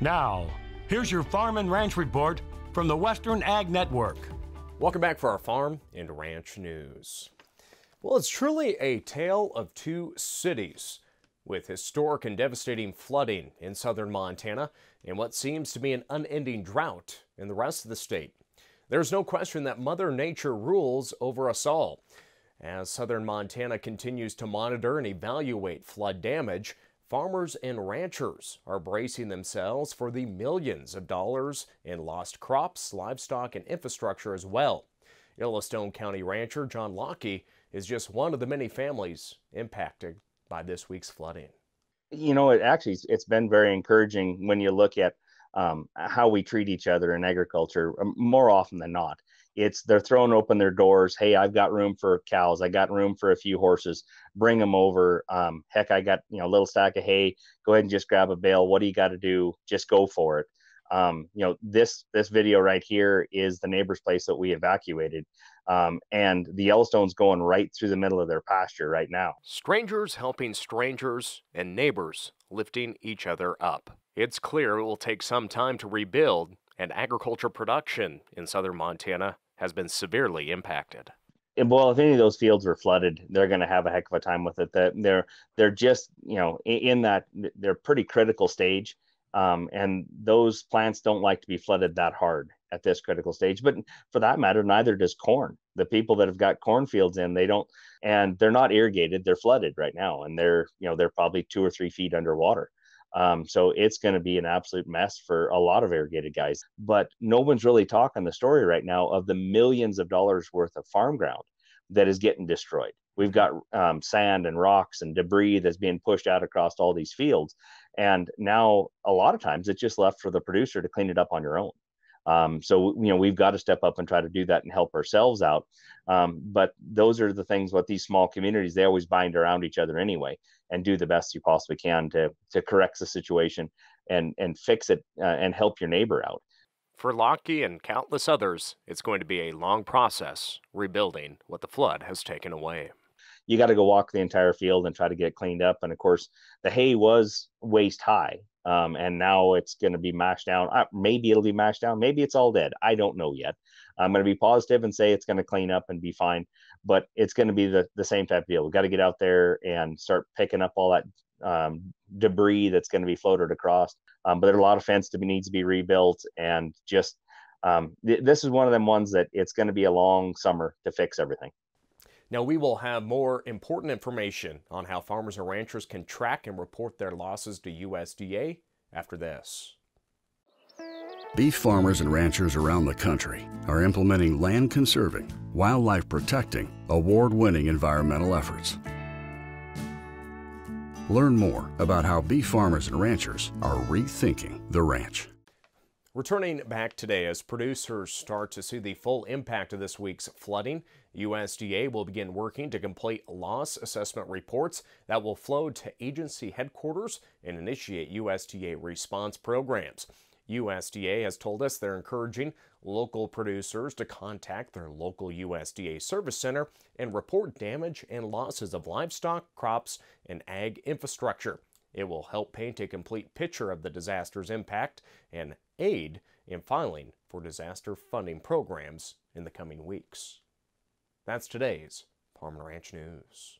Now, here's your Farm and Ranch Report from the Western Ag Network. Welcome back for our Farm and Ranch News. Well, it's truly a tale of two cities, with historic and devastating flooding in southern Montana and what seems to be an unending drought in the rest of the state. There's no question that Mother Nature rules over us all. As southern Montana continues to monitor and evaluate flood damage, farmers and ranchers are bracing themselves for the millions of dollars in lost crops, livestock, and infrastructure as well. Yellowstone County rancher John Lockie is just one of the many families impacted by this week's flooding. You know, it's been very encouraging when you look at how we treat each other in agriculture. More often than not, they're throwing open their doors. Hey, I've got room for cows. I got room for a few horses. Bring them over. Heck, I got a little stack of hay. Go ahead and just grab a bale. What do you got to do? Just go for it. This video right here is the neighbor's place that we evacuated. And the Yellowstone's going right through the middle of their pasture right now. Strangers helping strangers and neighbors lifting each other up. It's clear it will take some time to rebuild, and agriculture production in southern Montana has been severely impacted. Well, if any of those fields were flooded, they're going to have a heck of a time with it. They're just, in that they're pretty critical stage. And those plants don't like to be flooded that hard at this critical stage. But for that matter, neither does corn. The people that have got cornfields in, and they're not irrigated. They're flooded right now, and they're probably 2 or 3 feet underwater. So it's going to be an absolute mess for a lot of irrigated guys. But no one's really talking the story right now of the millions of dollars worth of farm ground that is getting destroyed. We've got sand and rocks and debris that's being pushed out across all these fields. And now a lot of times it's just left for the producer to clean it up on your own. So we've got to step up and try to do that and help ourselves out. But those are the things what these small communities, they always bind around each other anyway and do the best you possibly can to correct the situation and fix it and help your neighbor out. For Lockie and countless others, it's going to be a long process rebuilding what the flood has taken away. You got to go walk the entire field and try to get it cleaned up. And of course, the hay was waist high. And now it's going to be mashed down. Maybe it'll be mashed down. Maybe it's all dead. I don't know yet. I'm going to be positive and say it's going to clean up and be fine. But it's going to be the same type of deal. We've got to get out there and start picking up all that debris that's going to be floated across. But there's a lot of fence needs to be rebuilt. And just this is one of them ones that it's going to be a long summer to fix everything. Now, we will have more important information on how farmers and ranchers can track and report their losses to USDA after this. Beef farmers and ranchers around the country are implementing land-conserving, wildlife-protecting, award-winning environmental efforts. Learn more about how beef farmers and ranchers are rethinking the ranch. Returning back today, as producers start to see the full impact of this week's flooding, USDA will begin working to complete loss assessment reports that will flow to agency headquarters and initiate USDA response programs. USDA has told us they're encouraging local producers to contact their local USDA service center and report damage and losses of livestock, crops, and ag infrastructure. It will help paint a complete picture of the disaster's impact and aid in filing for disaster funding programs in the coming weeks. That's today's Farm and Ranch News.